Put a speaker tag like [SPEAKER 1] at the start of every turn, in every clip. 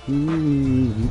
[SPEAKER 1] Mm-hmm.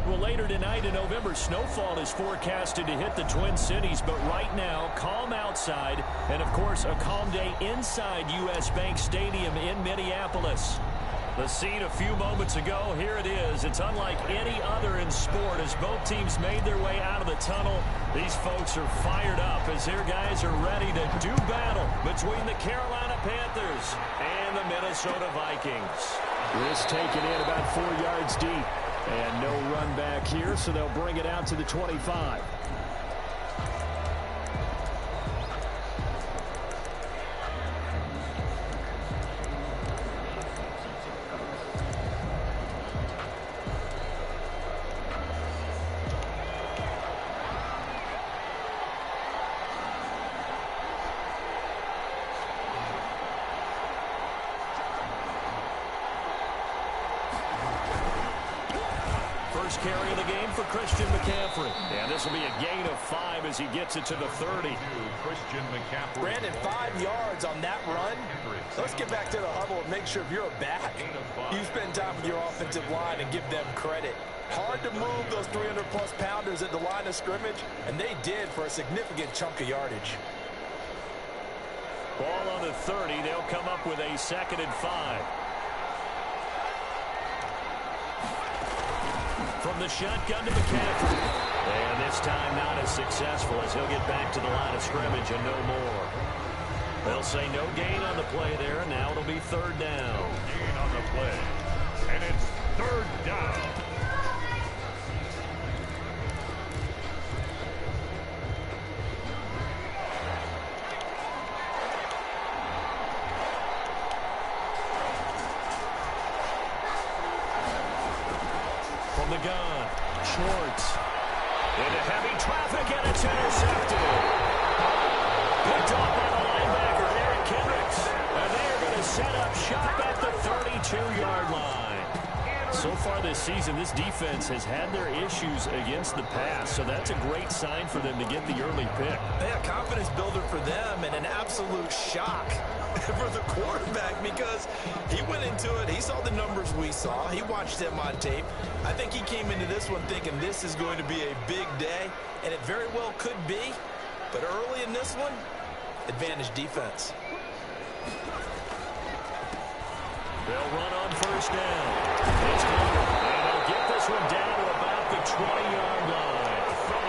[SPEAKER 2] Well, later tonight in November, snowfall is forecasted to hit the Twin Cities, but right now, calm outside, and of course, a calm day inside U.S. Bank Stadium in Minneapolis. The scene a few moments ago, here it is. It's unlike any other in sport as both teams made their way out of the tunnel. These folks are fired up as their guys are ready to do battle between the Carolina Panthers and the Minnesota Vikings. This taken in about 4 yards deep. And no run back here, so they'll bring it out to the 25. First carry of the game for Christian McCaffrey. And this will be a gain of 5 as he gets it to the 30.
[SPEAKER 3] Christian McCaffrey.
[SPEAKER 4] Brandon, 5 yards on that run. Let's get back to the huddle and make sure if you're a back, you spend time with your offensive line and give them credit. Hard to move those 300-plus pounders at the line of scrimmage, and they did for a significant chunk of yardage.
[SPEAKER 2] Ball on the 30. They'll come up with a 2nd and 5. From the shotgun to McCaffrey. And this time not as successful as he'll get back to the line of scrimmage and no more. They'll say no gain on the play there, and now it'll be 3rd down.
[SPEAKER 3] Gain on the play. And it's 3rd down.
[SPEAKER 2] From the gun, Schwartz. Into heavy traffic, and it's intercepted. Picked off by the linebacker, Eric Kendricks. And they're going to set up shop at the 32-yard line. So far this season, this defense has had their issues against the pass, so that's a great sign for them to get the early pick.
[SPEAKER 4] Yeah, confidence builder for them and an absolute shock for the quarterback because he went into it. He saw the numbers we saw. He watched them on tape. I think he came into this one thinking this is going to be a big day, and it very well could be. But early in this one, advantage defense.
[SPEAKER 2] They'll run on 1st down. It's covered, and they'll get this one down to about the 20-yard line.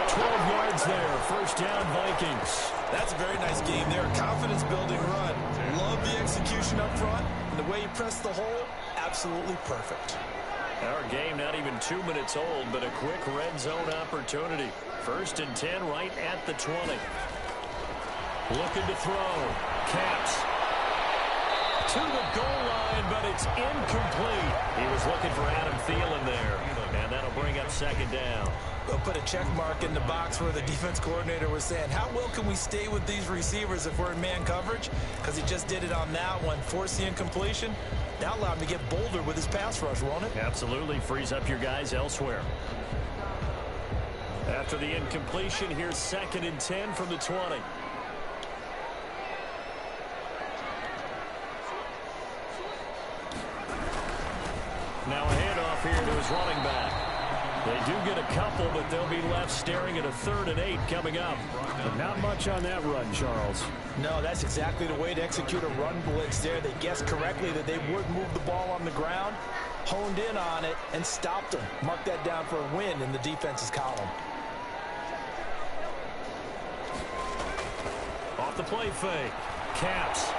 [SPEAKER 2] 12 yards there, 1st down Vikings.
[SPEAKER 4] That's a very nice game there. Confidence-building run. Love the execution up front. And the way you press the hole, absolutely perfect.
[SPEAKER 2] Our game not even 2 minutes old, but a quick red zone opportunity. 1st and 10 right at the 20. Looking to throw. Caps. To the goal line, but it's incomplete. He was looking for Adam Thielen there. And that'll bring up 2nd down.
[SPEAKER 4] They'll put a check mark in the box where the defense coordinator was saying, how well can we stay with these receivers if we're in man coverage? Because he just did it on that one. Force the incompletion. Now allow him to get bolder with his pass rush, won't it?
[SPEAKER 2] Absolutely. Frees up your guys elsewhere. After the incompletion, here's 2nd and 10 from the 20. Now a handoff here to his running back. They do get a couple, but they'll be left staring at a 3rd and 8 coming up. But not much on that run, Charles.
[SPEAKER 4] No, that's exactly the way to execute a run blitz there. They guessed correctly that they would move the ball on the ground, honed in on it, and stopped them. Mark that down for a win in the defense's column.
[SPEAKER 2] Off the play fake. Caps.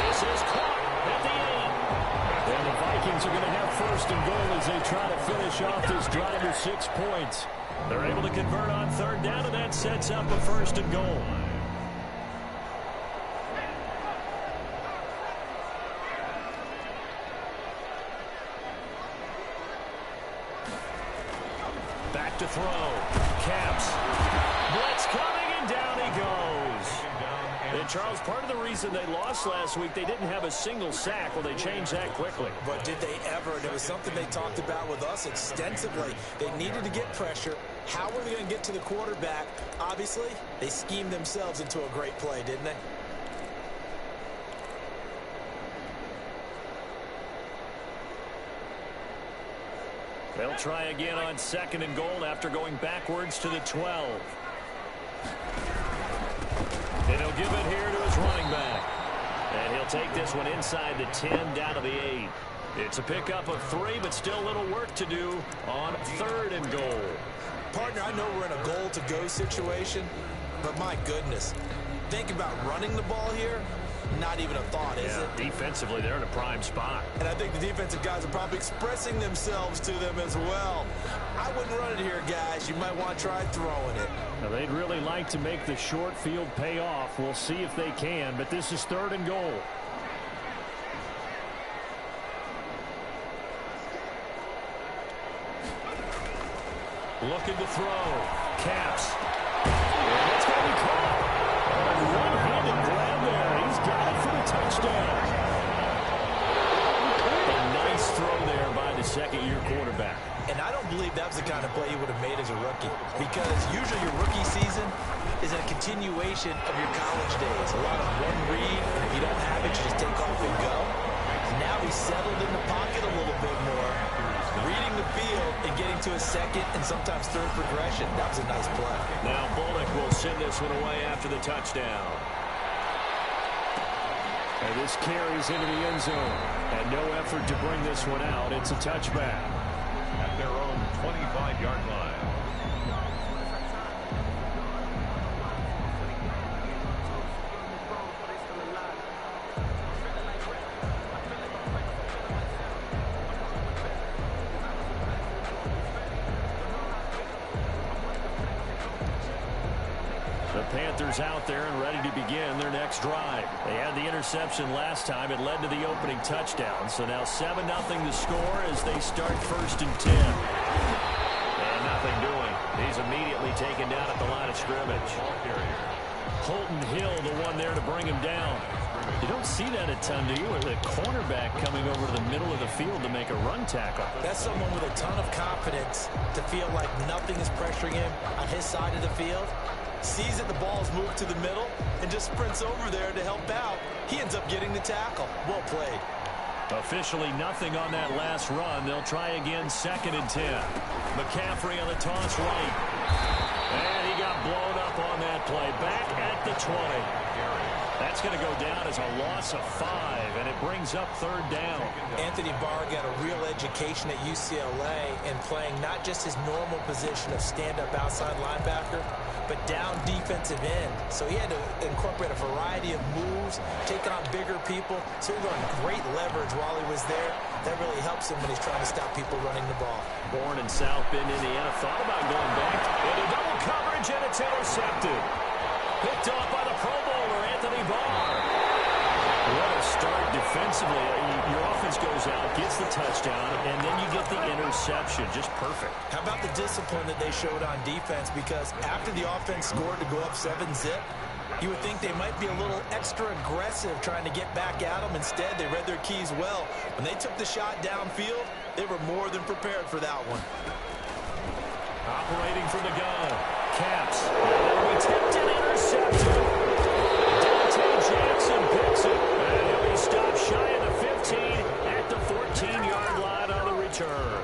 [SPEAKER 2] This is caught at the 8. And the Vikings are going to have first and goal as they try to finish off this drive with 6 points. They're able to convert on third down, and that sets up a first and goal. Back to throw. Caps. Blitz coming, and down he goes. And Charles, part of the reason they lost last week, they didn't have a single sack. Well, they changed that quickly.
[SPEAKER 4] But did they ever? And it was something they talked about with us extensively. They needed to get pressure. How were they going to get to the quarterback? Obviously, they schemed themselves into a great play, didn't they?
[SPEAKER 2] They'll try again on second and goal after going backwards to the 12. And he'll give it here to his running back. And he'll take this one inside the 10 down to the 8. It's a pickup of 3, but still a little work to do on third and goal.
[SPEAKER 4] Partner, I know we're in a goal-to-go situation, but my goodness, think about running the ball here. Not even a thought, is it?
[SPEAKER 2] Defensively, they're in a prime spot.
[SPEAKER 4] And I think the defensive guys are probably expressing themselves to them as well. I wouldn't run it here, guys. You might want to try throwing it.
[SPEAKER 2] Now, they'd really like to make the short field pay off. We'll see if they can, but this is third and goal. Looking to throw. Caps. And it's going to be caught. One-handed grab there. He's got it for the touchdown. A nice throw there by the second-year quarterback.
[SPEAKER 4] And I don't believe that was the kind of play you would have made as a rookie, because usually your rookie season is a continuation of your college days. A lot of one read, and if you don't have it, you just take off and go. Now he's settled in the pocket a little bit more, reading the field and getting to a second and sometimes third progression. That was a nice play.
[SPEAKER 2] Now Bullock will send this one away after the touchdown. And this carries into the end zone. And no effort to bring this one out. It's a touchback.
[SPEAKER 3] At their own 25-yard line.
[SPEAKER 2] The Panthers out there and ready to begin their next drive. They had the interception last time. It led to the opening touchdown. So now 7-0 the score as they start first and 10. And nothing doing. He's immediately taken down at the line of scrimmage. Holton Hill, the one there to bring him down. You don't see that a ton, do you? With a cornerback coming over to the middle of the field to make a run tackle.
[SPEAKER 4] That's someone with a ton of confidence to feel like nothing is pressuring him on his side of the field. Sees that the ball's moved to the middle and just sprints over there to help out. He ends up getting the tackle. Well played.
[SPEAKER 2] Officially nothing on that last run. They'll try again second and 10. McCaffrey on the toss right. And he got blown up on that play. Back at the 20. That's going to go down as a loss of 5, and it brings up third down.
[SPEAKER 4] Anthony Barr got a real education at UCLA in playing not just his normal position of stand-up outside linebacker, but down defensive end. So he had to incorporate a variety of moves, take on bigger people. So he learned great leverage while he was there. That really helps him when he's trying to stop people running the ball.
[SPEAKER 2] Born in South Bend, Indiana, thought about going back. Into double coverage, and it's intercepted. Picked off by the Pro Bowler, Anthony Barr. What a start defensively. Your offense goes out, gets the touchdown, and then you get the interception. Just perfect.
[SPEAKER 4] How about the discipline that they showed on defense? Because after the offense scored to go up 7-zip, you would think they might be a little extra aggressive trying to get back at them. Instead, they read their keys well. When they took the shot downfield, they were more than prepared for that one.
[SPEAKER 2] Operating from the gun. Caps. It'll be tipped and intercepted. Dante Jackson picks it. And he'll be stopped shy of the 15 at the 14-yard line on the return.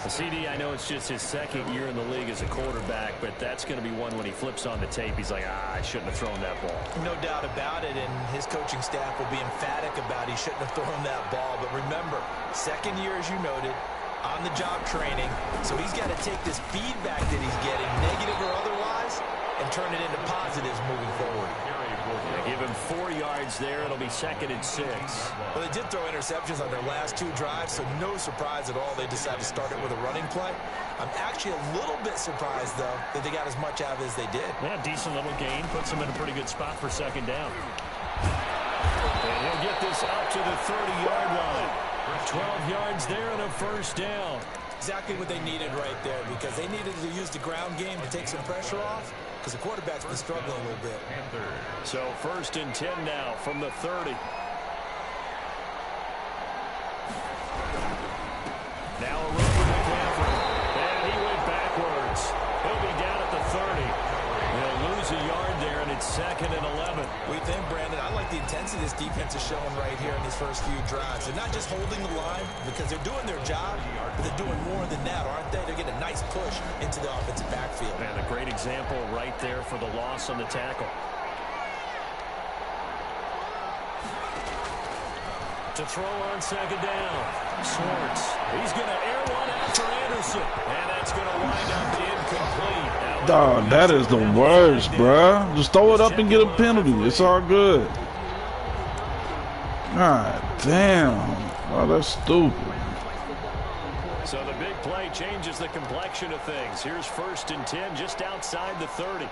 [SPEAKER 2] CD, I know it's just his second year in the league as a quarterback, but that's going to be one when he flips on the tape. He's like, I shouldn't have thrown that ball.
[SPEAKER 4] No doubt about it, and his coaching staff will be emphatic about he shouldn't have thrown that ball. But remember, second year, as you noted, on-the-job training, so he's got to take this feedback that he's getting, negative or otherwise, and turn it into positives moving forward.
[SPEAKER 2] They give him 4 yards there. It'll be 2nd and 6.
[SPEAKER 4] Well, they did throw interceptions on their last 2 drives, so no surprise at all they decided to start it with a running play. I'm actually a little bit surprised, though, that they got as much out of it as they did.
[SPEAKER 2] Yeah, decent little gain. Puts them in a pretty good spot for 2nd down. And he'll get this up to the 30-yard line. 12 yards there and a 1st down.
[SPEAKER 4] Exactly what they needed right there, because they needed to use the ground game to take some pressure off, because the quarterback's been struggling a little bit.
[SPEAKER 2] So 1st and 10 now from the 30. Now a run with McCaffrey. And he went backwards. He'll be down at the 30. They'll lose a yard there, and it's 2nd and 11.
[SPEAKER 4] We think, Brandon, I like the intensity this defense is showing right here in these first few drives. They're not just holding the line because they're doing their job, but they're doing more than that, aren't they? They're getting a nice push into the offensive backfield.
[SPEAKER 2] And a great example right there for the loss on the tackle. To throw on 2nd down. Schwartz. He's going to air one after Anderson. And that's going to wind up incomplete.
[SPEAKER 1] Dog, that is the worst, bruh. Just throw it up and get a penalty. It's all good. God damn. Oh, that's stupid.
[SPEAKER 2] So the big play changes the complexion of things. Here's 1st and 10 just outside the 30.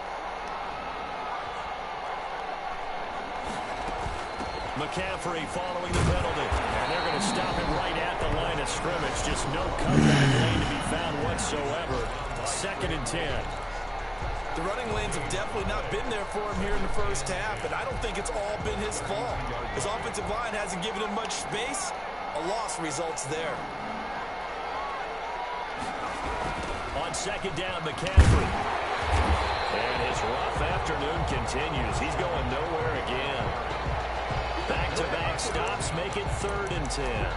[SPEAKER 2] McCaffrey following the penalty. And they're going to stop him right at the line of scrimmage. Just no comeback lane to be found whatsoever. 2nd and 10.
[SPEAKER 4] The running lanes have definitely not been there for him here in the first half, and I don't think it's all been his fault. His offensive line hasn't given him much space. A loss results there.
[SPEAKER 2] On 2nd down, McCaffrey. And his rough afternoon continues. He's going nowhere again. Back-to-back stops make it 3rd and 10.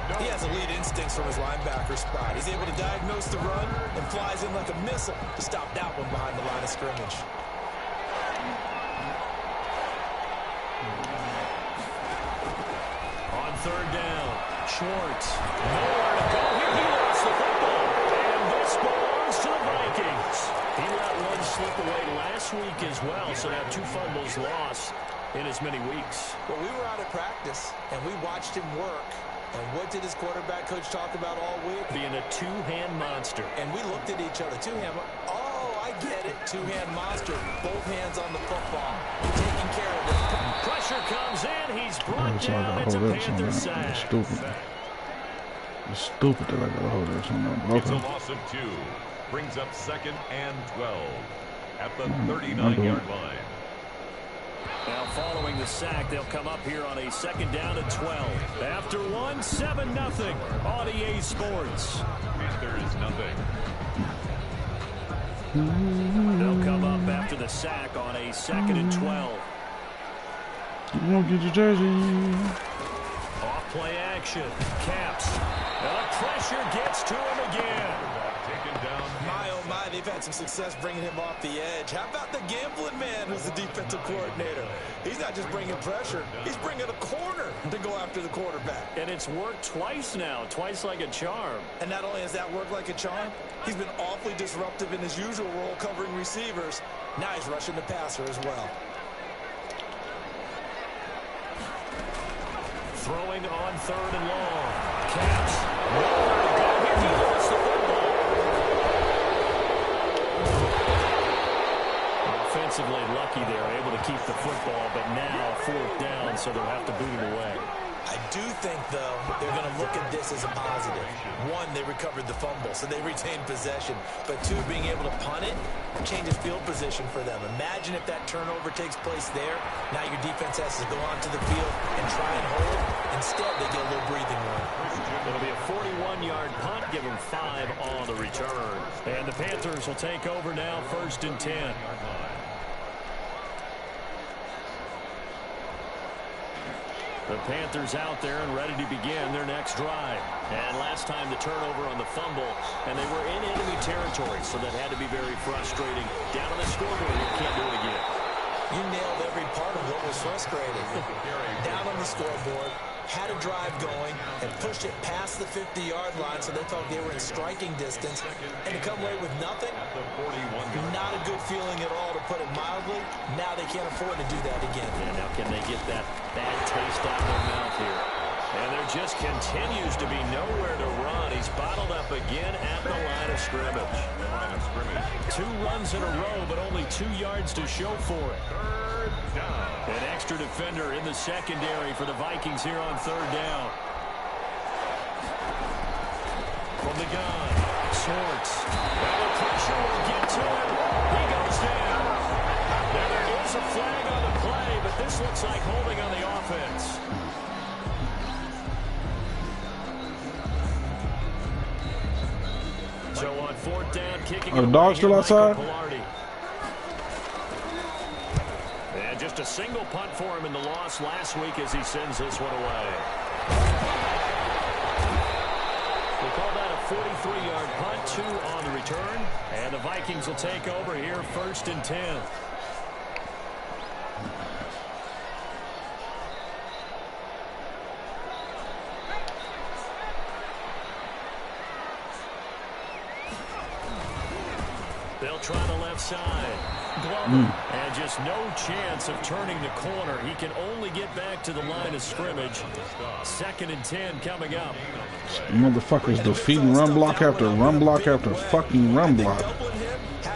[SPEAKER 4] He has elite instincts from his linebacker spot. He's able to diagnose the run and flies in like a missile to stop that one behind the line of scrimmage.
[SPEAKER 2] On 3rd down, Schwartz. Nowhere to go here. He lost the football. And this belongs to the Vikings. He let one slip away last week as well, so now 2 fumbles lost in as many weeks.
[SPEAKER 4] Well, we were out at practice, and we watched him work. And what did his quarterback coach talk about all week?
[SPEAKER 2] Being a 2-hand monster.
[SPEAKER 4] And we looked at each other. 2-hand. Oh, I get it. 2-hand monster. Both hands on the football. Taking care of it.
[SPEAKER 2] Pressure comes in. He's brought down. It's a Panther sack.
[SPEAKER 1] It's stupid. It's stupid that I got to hold this one up.
[SPEAKER 3] It's a loss of 2. Brings up 2nd and 12 at the 39-yard line.
[SPEAKER 2] Now following the sack, they'll come up here on a 2nd down and 12. After one, 7-0 on EA Sports.
[SPEAKER 3] Panthers nothing.
[SPEAKER 2] They'll come up after the sack on a 2nd and 12.
[SPEAKER 1] You won't get your jersey.
[SPEAKER 2] Off play action. Caps. The pressure gets to him again.
[SPEAKER 3] Taken down.
[SPEAKER 4] My, oh my, they've had some success bringing him off the edge. How about the gambling man who's the defensive coordinator? He's not just bringing pressure. He's bringing a corner to go after the quarterback.
[SPEAKER 2] And it's worked twice now. Twice like a charm.
[SPEAKER 4] And not only has that worked like a charm, he's been awfully disruptive in his usual role covering receivers. Now he's rushing the passer as well.
[SPEAKER 2] Throwing on 3rd and long. Caps. Nowhere to go here. He lost the football. Offensively lucky they're able to keep the football, but now 4th down, so they'll have to boot it away.
[SPEAKER 4] I do think, though, they're going to look at this as a positive. 1, they recovered the fumble, so they retained possession. But 2, being able to punt it changes field position for them. Imagine if that turnover takes place there. Now your defense has to go onto the field and try and hold. Instead, they get a little breathing room.
[SPEAKER 2] It'll be a 41-yard punt, give them 5 on the return. And the Panthers will take over now, 1st and 10. The Panthers out there and ready to begin their next drive. And last time the turnover on the fumble, and they were in enemy territory, so that had to be very frustrating. Down on the scoreboard, you can't do it again.
[SPEAKER 4] You nailed every part of what was frustrating. Down on the scoreboard, had a drive going and pushed it past the 50-yard line so they felt they were in striking distance, and to come away with nothing, not a good feeling at all, to put it mildly. Now they can't afford to do that again.
[SPEAKER 2] Yeah, now can they get that bad taste out of their mouth here? And there just continues to be nowhere to run. He's bottled up again at the line of scrimmage. 2 runs in a row, but only 2 yards to show for it.
[SPEAKER 3] Third down.
[SPEAKER 2] An extra defender in the secondary for the Vikings here on 3rd down. From the gun, Schwartz. Well, the pressure will get to him. He goes down. Now there is a flag on the play, but this looks like holding on the offense. So on 4th down, kicking
[SPEAKER 1] Are the dogs still outside?
[SPEAKER 2] And just a single punt for him in the loss last week as he sends this one away. We'll call that a 43-yard punt, 2 on the return. And the Vikings will take over here 1st and 10. They'll try the left side. Glover. And just no chance of turning the corner. He can only get back to the line of scrimmage. 2nd and 10 coming up.
[SPEAKER 1] Motherfuckers defeating run block after fucking run block.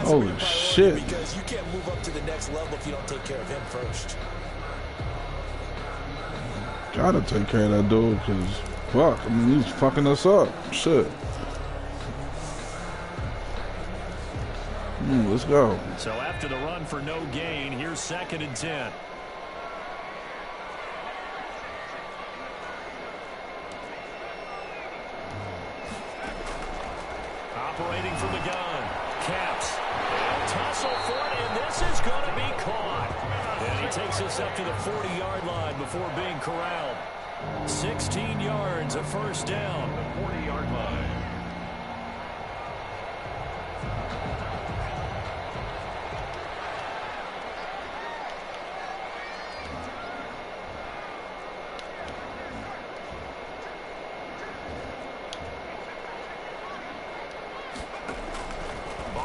[SPEAKER 1] Holy shit.
[SPEAKER 4] Because you can't move up to the next level if you don't take care of him first.
[SPEAKER 1] Gotta take care of that dude, because, fuck, I mean, he's fucking us up. Shit. Let's go.
[SPEAKER 2] So after the run for no gain, here's 2nd and 10. Operating from the gun. Caps. They'll tussle for it, and this is going to be caught. And he takes us up to the 40-yard line before being corralled. 16 yards, a 1st down.
[SPEAKER 3] The 40-yard line.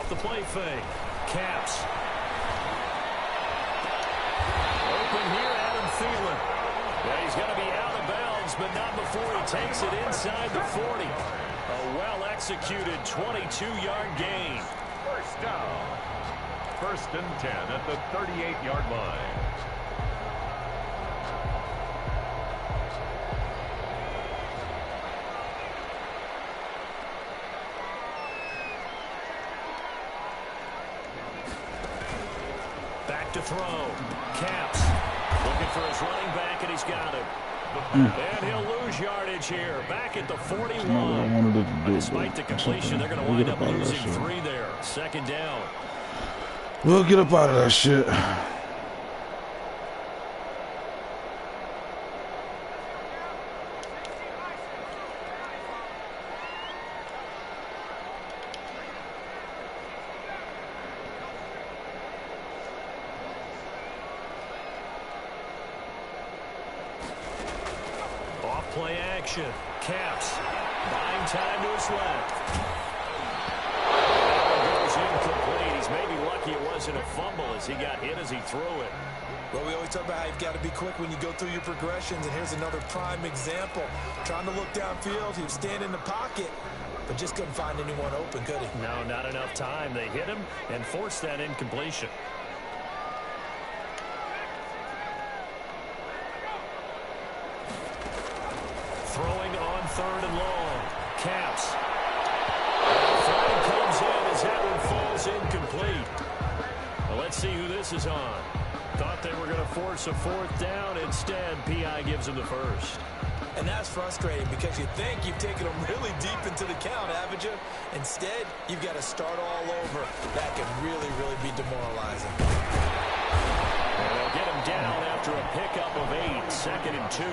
[SPEAKER 2] The play fake. Caps. Open here, Adam Thielen. Yeah, he's going to be out of bounds, but not before he takes it inside the 40. A well-executed 22-yard gain.
[SPEAKER 3] 1st down. 1st and 10 at the 38-yard line.
[SPEAKER 2] To throw. Caps looking for his running back, and he's got him. And he'll lose yardage here. Back at the 41. Despite the completion, they're going to wind up losing 3 there. 2nd down.
[SPEAKER 1] We'll get up out of that shit.
[SPEAKER 2] Play action. Caps. Buying time to his left. Goes incomplete. He's maybe lucky it wasn't a fumble as he got hit as he threw it.
[SPEAKER 4] Well, we always talk about how you've got to be quick when you go through your progressions, and here's another prime example. Trying to look downfield, he was standing in the pocket, but just couldn't find anyone open, could he?
[SPEAKER 2] No, not enough time. They hit him and forced that incompletion. Throwing on 3rd and long. Caps. Flag comes in as that one falls incomplete. Well, let's see who this is on. Thought they were going to force a 4th down. Instead, P.I. gives him the 1st.
[SPEAKER 4] And that's frustrating because you think you've taken them really deep into the count, haven't you? Instead, you've got to start all over. That can really, really be demoralizing.
[SPEAKER 2] And they'll get him down after a pickup of 8. 2nd and 2.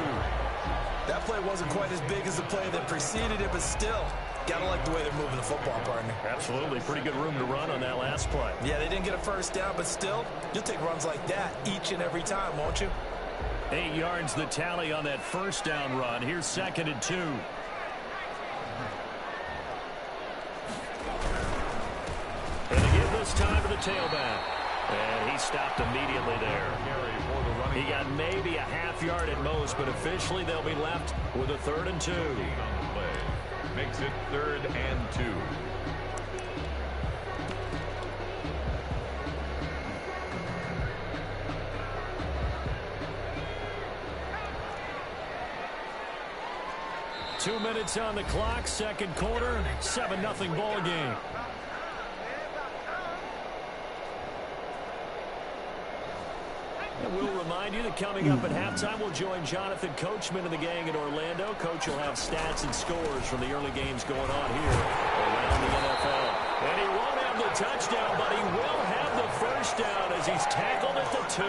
[SPEAKER 4] That play wasn't quite as big as the play that preceded it, but still, gotta like the way they're moving the football, partner.
[SPEAKER 2] Absolutely. Pretty good room to run on that last play.
[SPEAKER 4] Yeah, they didn't get a 1st down, but still, you'll take runs like that each and every time, won't you?
[SPEAKER 2] 8 yards the tally on that first down run. Here's 2nd and 2. And they give this time to the tailback. And he stopped immediately there. He got maybe a half yard at most, but officially they'll be left with a 3rd and 2.
[SPEAKER 3] Makes it 3rd and 2.
[SPEAKER 2] Two minutes on the clock, second quarter, 7-0 ball game. And we'll remind you that coming up at halftime, we'll join Jonathan Coachman and the gang in Orlando. Coach will have stats and scores from the early games going on here around the NFL. And he won't have the touchdown, but he will have the first down as he's tackled at the 2.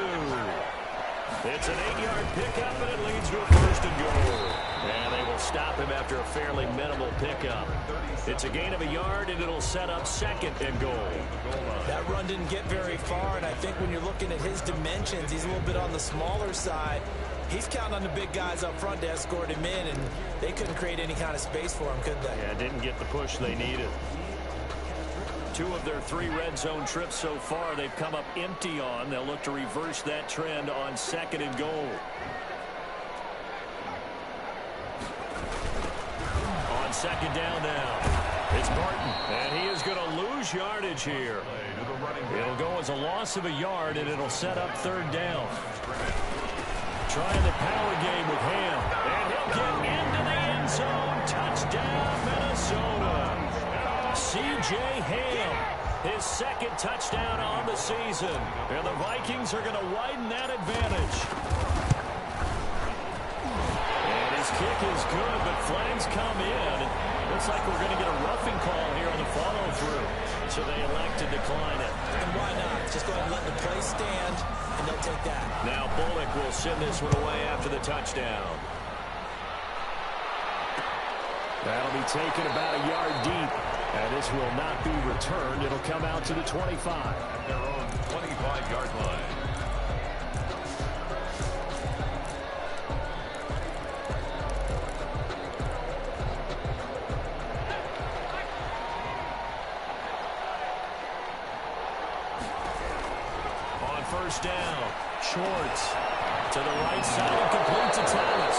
[SPEAKER 2] It's an 8-yard pickup, and it leads to a 1st and goal. And they will stop him after a fairly minimal pickup. It's a gain of a yard, and it'll set up 2nd and goal.
[SPEAKER 4] That run didn't get very far, and I think when you're looking at his dimensions, he's a little bit on the smaller side. He's counting on the big guys up front to escort him in, and they couldn't create any kind of space for him, could they?
[SPEAKER 2] Yeah, didn't get the push they needed. 2 of their 3 red zone trips so far they've come up empty on. They'll look to reverse that trend on 2nd and goal. On 2nd down now, it's Barton, and he is going to lose yardage here. It'll go as a loss of a yard, and it'll set up 3rd down. Trying the power game with Ham, and he'll get into the end zone. Touchdown, Minnesota. C.J. Ham, his 2nd touchdown on the season. And the Vikings are going to widen that advantage. And his kick is good, but flags come in. Looks like we're going to get a roughing call here on the follow-through. So they elect to decline it.
[SPEAKER 4] And why not? Just go ahead and let the play stand, and they'll take that.
[SPEAKER 2] Now Bullock will send this one away after the touchdown. That'll be taken about a yard deep. And this will not be returned. It'll come out to the 25.
[SPEAKER 3] Their own 25-yard line.
[SPEAKER 2] On 1st down, Schwartz to the right side and complete to Thomas.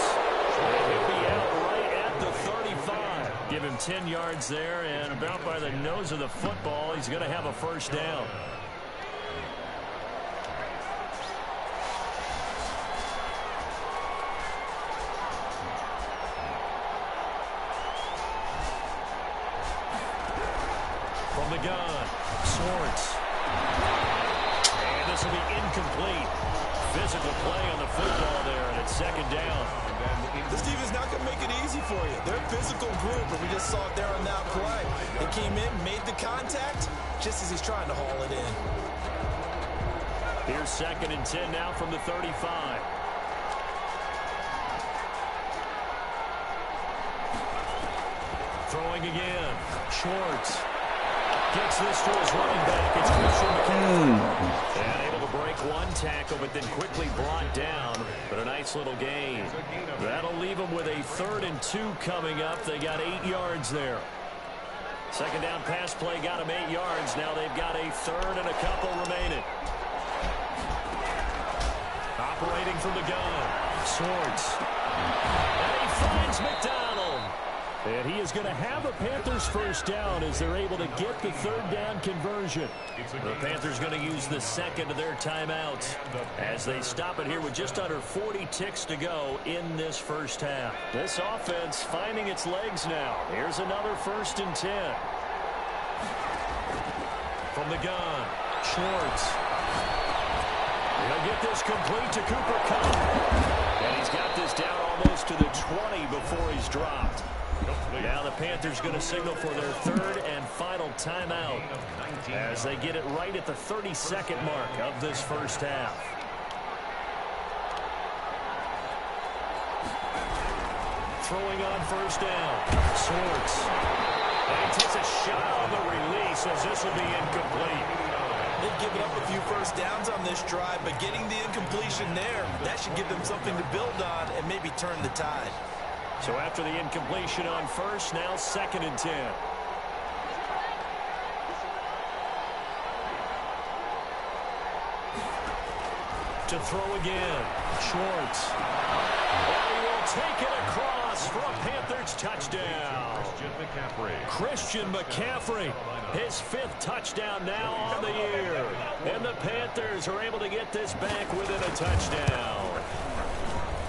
[SPEAKER 2] And he'll be out right at the 35. Give him 10 yards there, and about by the nose of the football, he's going to have a 1st down. From the gun, Schwartz. And this will be incomplete. Physical play on the football there, and it's 2nd down.
[SPEAKER 4] This defense not going to make it easy for you. They're a physical group, and we just saw it there on that play. They came in, made the contact, just as he's trying to haul it in.
[SPEAKER 2] Here's 2nd and 10 now from the 35. Throwing again. Schwartz gets this to his running back. It's Christian McCaffrey. And able to break one tackle, but then quickly brought down. But a nice little gain. That'll leave them with a 3rd and 2 coming up. They got 8 yards there. 2nd down pass play got them 8 yards. Now they've got a 3rd and a couple remaining. Operating from the gun. Schwartz. And he finds McDonald. And he is going to have a Panthers 1st down as they're able to get the 3rd down conversion. The Panthers going to use the 2nd of their timeouts as they stop it here with just under 40 ticks to go in this 1st half. This offense finding its legs now. Here's another 1st and 10. From the gun, Schwartz. He'll get this complete to Cooper Kupp. And he's got this down almost to the 20 before he's dropped. Now the Panthers going to signal for their 3rd and final timeout as they get it right at the 32nd mark of this 1st half. Throwing on 1st down. Schwartz. And he takes a shot on the release as this will be incomplete.
[SPEAKER 4] They've given up a few first downs on this drive, but getting the incompletion there, that should give them something to build on and maybe turn the tide.
[SPEAKER 2] So after the incompletion on first, now 2nd and 10. To throw again, Schwartz. And he will take it across for a Panthers touchdown. Christian McCaffrey, his 5th touchdown now on the year. And the Panthers are able to get this back within a touchdown.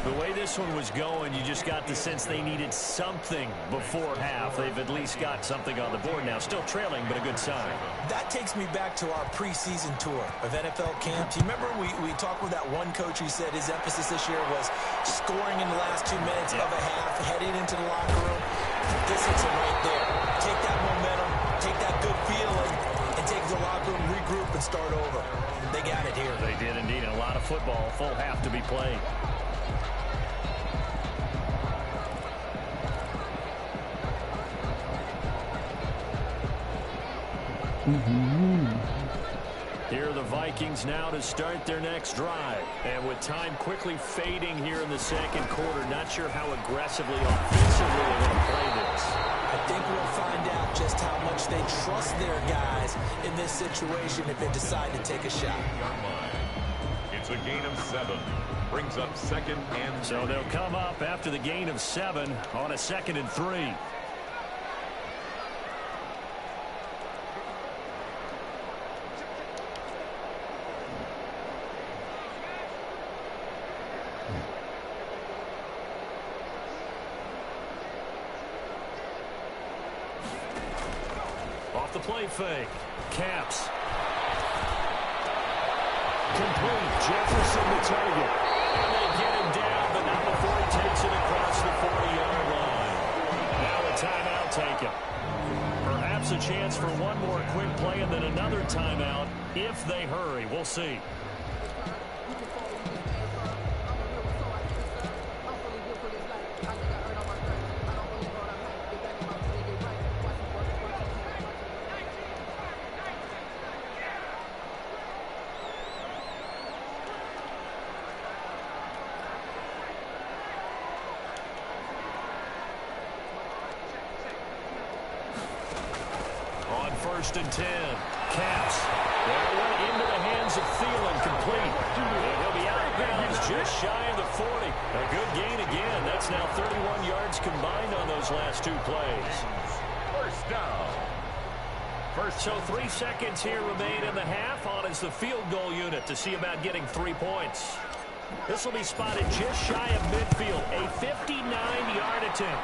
[SPEAKER 2] The way this one was going, you just got the sense they needed something before half. They've at least got something on the board now. Still trailing, but a good sign.
[SPEAKER 4] That takes me back to our preseason tour of NFL camps. You remember we talked with that one coach who said his emphasis this year was scoring in the last 2 minutes of a half, heading into the locker room. This is it right there. Take that momentum, take that good feeling, and take the locker room, regroup, and start over. They got it here.
[SPEAKER 2] They did indeed. A lot of football, full half to be played. Here are the Vikings now to start their next drive. And with time quickly fading here in the 2nd quarter, not sure how aggressively, offensively they're going to play this.
[SPEAKER 4] I think we'll find out just how much they trust their guys in this situation if they decide to take a shot.
[SPEAKER 3] It's a gain of 7. Brings up 2nd and 3.
[SPEAKER 2] So they'll come up after the gain of 7 on a 2nd and 3. Off the play fake. Caps. Complete. Jefferson the target. And they get him down, but not before he takes it across the 40-yard line. Now a timeout taken. Perhaps a chance for one more quick play and then another timeout if they hurry. We'll see. First and 10. Caps. That went into the hands of Thielen, complete. And he'll be out of bounds just shy of the 40. A good gain again. That's now 31 yards combined on those last 2 plays.
[SPEAKER 3] First down.
[SPEAKER 2] So 3 seconds here remain in the half. On is the field goal unit to see about getting 3 points. This will be spotted just shy of midfield. A 59-yard attempt.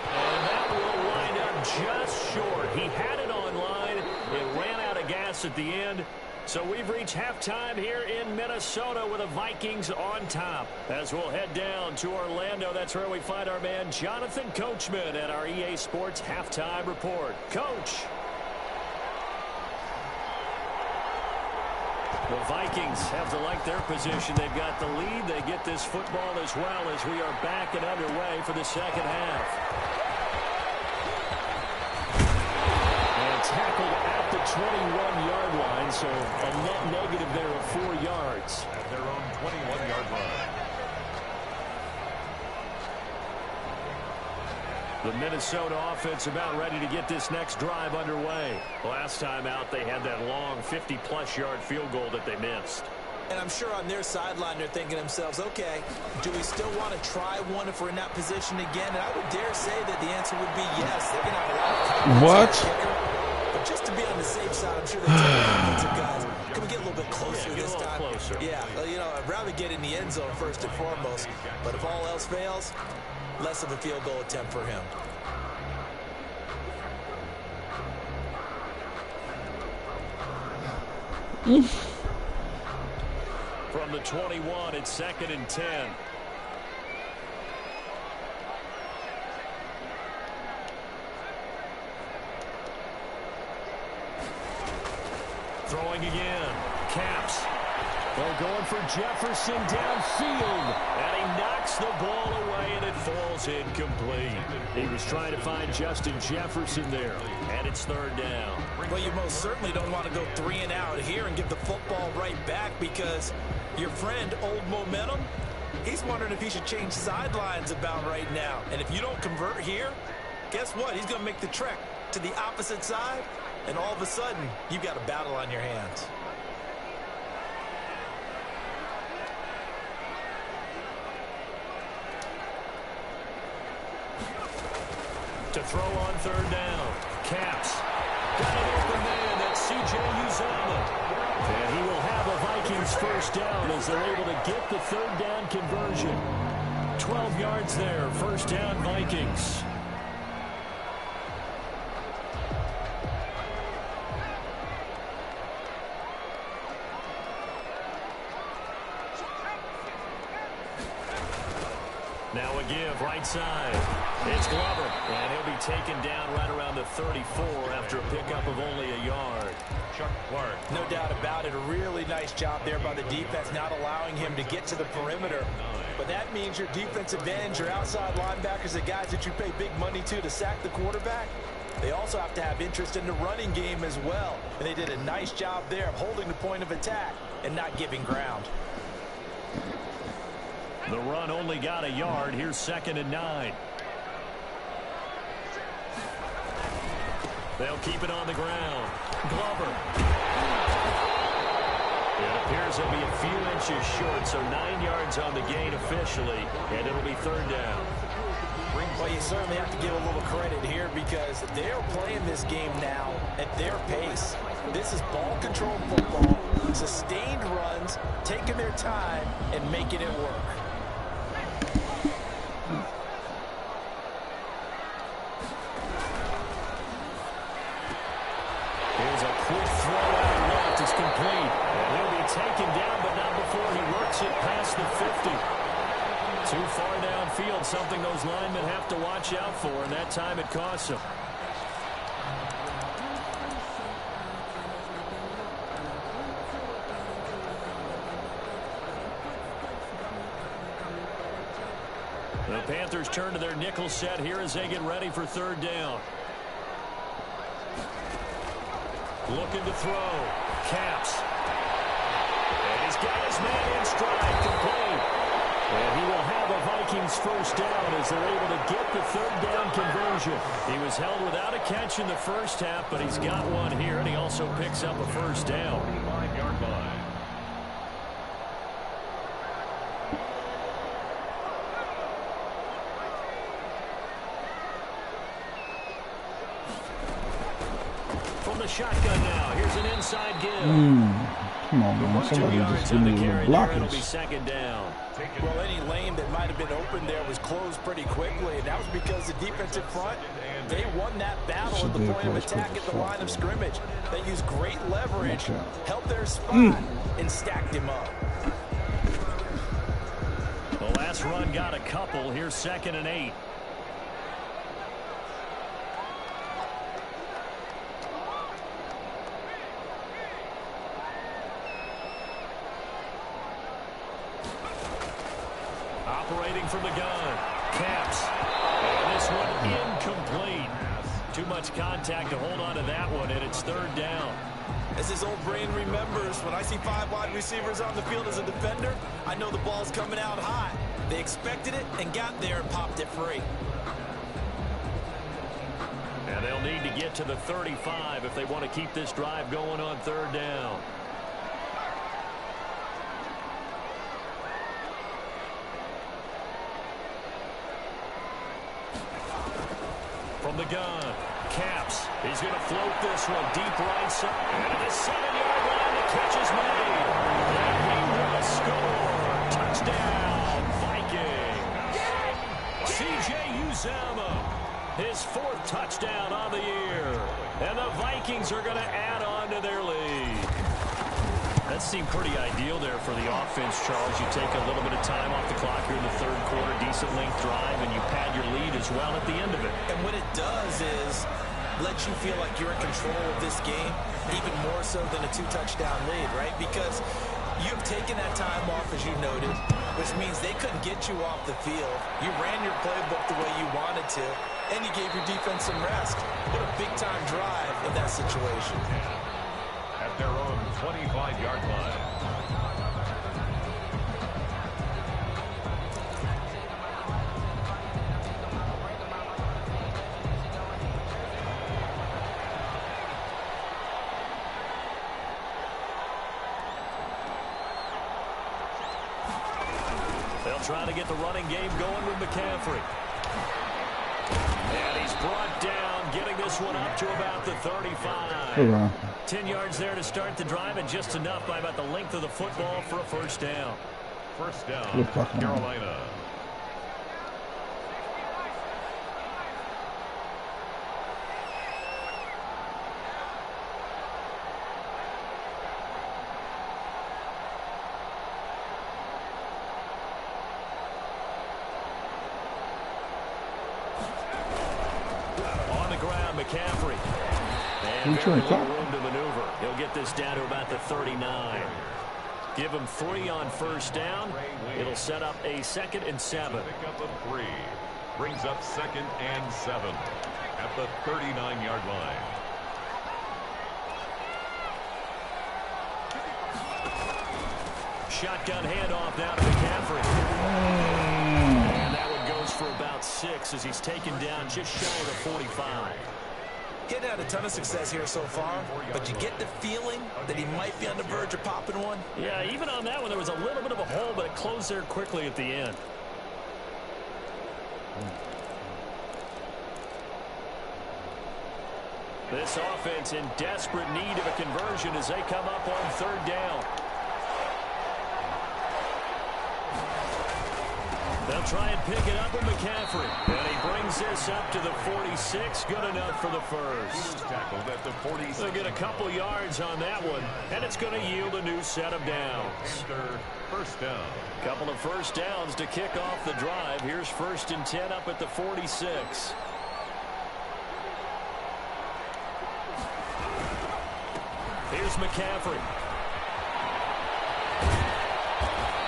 [SPEAKER 2] And that will wind up just short. He had it on line. It ran out of gas at the end. So we've reached halftime here in Minnesota with the Vikings on top. As we'll head down to Orlando, that's where we find our man Jonathan Coachman at our EA Sports Halftime Report. Coach. The Vikings have to like their position. They've got the lead. They get this football as well as we are back and underway for the 2nd half. And tackled at the 21-yard line, so a net negative there of 4 yards.
[SPEAKER 3] At their own 21-yard line.
[SPEAKER 2] The Minnesota offense about ready to get this next drive underway. Last time out, they had that long 50-plus yard field goal that they missed.
[SPEAKER 4] And I'm sure on their sideline, they're thinking to themselves, okay, do we still want to try one if we're in that position again? And I would dare say that the answer would be yes. They're going to have a lot of confidence.
[SPEAKER 1] What?
[SPEAKER 4] But just to be on the safe side, I'm sure they're telling the offensive guys, can we get a little bit closer this time?
[SPEAKER 2] Closer.
[SPEAKER 4] Yeah, well, you know, I'd rather get in the end zone first and foremost. But if all else fails, less of a field goal attempt for him.
[SPEAKER 2] From the 21, it's 2nd and 10. Throwing again. Caps. They're going for Jefferson downfield, and he knocks the ball away, and it falls incomplete. He was trying to find Justin Jefferson there, and it's third down.
[SPEAKER 4] Well, you most certainly don't want to go 3 and out here and give the football right back, because your friend, Old Momentum, he's wondering if he should change sidelines about right now. And if you don't convert here, guess what? He's going to make the trek to the opposite side, and all of a sudden, you've got a battle on your hands.
[SPEAKER 2] To throw on third down. Caps. Got an open man. That's C.J. Uzomah. And he will have a Vikings first down as they're able to get the third down conversion. 12 yards there. First down, Vikings. Now a give, right side. It's Glover, and he'll be taken down right around the 34 after a pickup of only a yard.
[SPEAKER 3] Chuck Clark.
[SPEAKER 4] No doubt about it. A really nice job there by the defense, not allowing him to get to the perimeter. But that means your defensive ends, your outside linebackers, the guys that you pay big money to sack the quarterback, they also have to have interest in the running game as well. And they did a nice job there of holding the point of attack and not giving ground.
[SPEAKER 2] The run only got a yard. Here's 2nd and 9. They'll keep it on the ground. Glover. It appears he'll be a few inches short, so 9 yards on the gain officially, and it'll be third down.
[SPEAKER 4] Well, you certainly have to give a little credit here, because they're playing this game now at their pace. This is ball control football, sustained runs, taking their time and making it work.
[SPEAKER 2] Here's a quick throw out left. It's complete. And he'll be taken down, but not before he works it past the 50. Too far downfield, something those linemen have to watch out for, and that time it costs them. The Panthers turn to their nickel set here as they get ready for third down. Looking to throw. Caps. And he's got his man in stride, complete. And he will have a Vikings first down as they're able to get the third down conversion. He was held without a catch in the first half, but he's got one here, and he also picks up a first down.
[SPEAKER 3] 5-yard line.
[SPEAKER 2] From the shotgun now. Here's an inside give.
[SPEAKER 1] Come on, man. Somebody just give me a little blockage.
[SPEAKER 2] It'll be second down.
[SPEAKER 4] Well, any lane that might have been open there was closed pretty quickly, and that was because the defensive front, they won that battle at the point of attack at the line of scrimmage. They used great leverage, held their spot, and stacked him up.
[SPEAKER 2] The last run got a couple. Here's 2nd and 8. Operating from the gun. Caps. And this one incomplete. Too much contact to hold on to that one, and it's third down.
[SPEAKER 4] As his old brain remembers, when I see 5 wide receivers on the field as a defender, I know the ball's coming out high. They expected it and got there and popped it free.
[SPEAKER 2] And they'll need to get to the 35 if they want to keep this drive going on third down. From the gun, Caps. He's going to float this one deep right side. And at the 7-yard line, the catch is made. And he will score. Touchdown, Vikings. C.J. Uzomah, his 4th touchdown on the year. And the Vikings are going to add on to their lead. That seemed pretty ideal there for the offense, Charles. You take a little bit of time off the clock here in the third quarter, decent length drive, and you pad your lead as well at the end of it.
[SPEAKER 4] And what it does is let you feel like you're in control of this game, even more so than a 2-touchdown lead, right? Because You've taken that time off, as you noted, which means they couldn't get you off the field. You ran your playbook the way you wanted to, and you gave your defense some rest. What a big-time drive in that situation.
[SPEAKER 3] At their own 25-yard line.
[SPEAKER 2] Trying to get the running game going with McCaffrey. And he's brought down, getting this one up to about the 35. 10 yards there to start the drive, and just enough by about the length of the football for a first down.
[SPEAKER 3] First down, Carolina.
[SPEAKER 2] McCaffrey. And very little room to maneuver. He'll get this down to about the 39. Give him 3 on first down. It'll set up a 2nd and 7.
[SPEAKER 3] Pick up a 3. Brings up 2nd and 7 at the 39-yard line.
[SPEAKER 2] Shotgun handoff now to McCaffrey. And that one goes for about 6 as he's taken down just shy of the 45.
[SPEAKER 4] Getting had a ton of success here so far, but you get the feeling that he might be on the verge of popping one.
[SPEAKER 2] Yeah, even on that one, there was a little bit of a hole, but it closed there quickly at the end. This offense in desperate need of a conversion as they come up on 3rd down. They'll try and pick it up with McCaffrey. And he brings this up to the 46. Good enough for the first.
[SPEAKER 3] Tackled at the 46.
[SPEAKER 2] They'll get a couple yards on that one, and it's going to yield a new set of downs.
[SPEAKER 3] First down.
[SPEAKER 2] Couple of first downs to kick off the drive. Here's 1st and 10 up at the 46. Here's McCaffrey.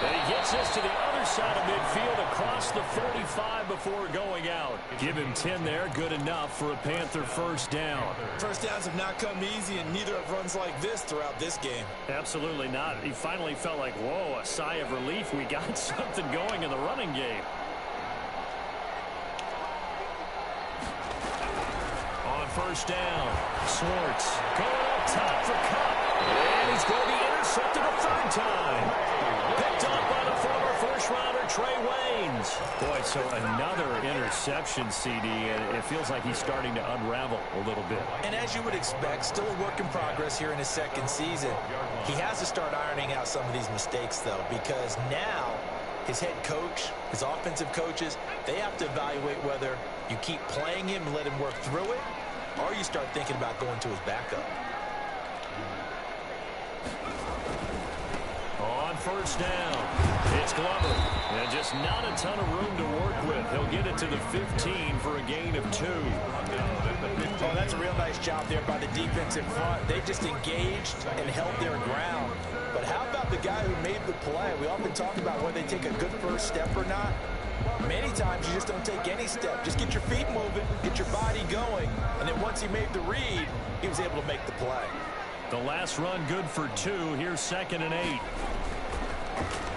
[SPEAKER 2] And he gets this to the other side of midfield across the 45 before going out. Give him 10 there. Good enough for a Panther first down.
[SPEAKER 4] First downs have not come easy, and neither have runs like this throughout this game.
[SPEAKER 2] Absolutely not. He finally felt like, whoa, a sigh of relief. We got something going in the running game. On first down, Swartz going up top for Cup. And he's going to be intercepted a 3rd time. Picked up by the former first-rounder Trey Waynes. Boy, so another interception, CD, and it feels like he's starting to unravel a little bit.
[SPEAKER 4] And as you would expect, still a work in progress here in his 2nd season. He has to start ironing out some of these mistakes, though, because now his head coach, his offensive coaches, they have to evaluate whether you keep playing him and let him work through it, or you start thinking about going to his backup.
[SPEAKER 2] On first down, it's Glover. And just not a ton of room to work with. He'll get it to the 15 for a gain of 2.
[SPEAKER 4] Oh, that's a real nice job there by the defense in front. They just engaged and held their ground. But how about the guy who made the play? We often talk about whether they take a good first step or not. Many times you just don't take any step. Just get your feet moving, get your body going. And then once he made the read, he was able to make the play.
[SPEAKER 2] The last run good for 2. Here's 2nd and 8.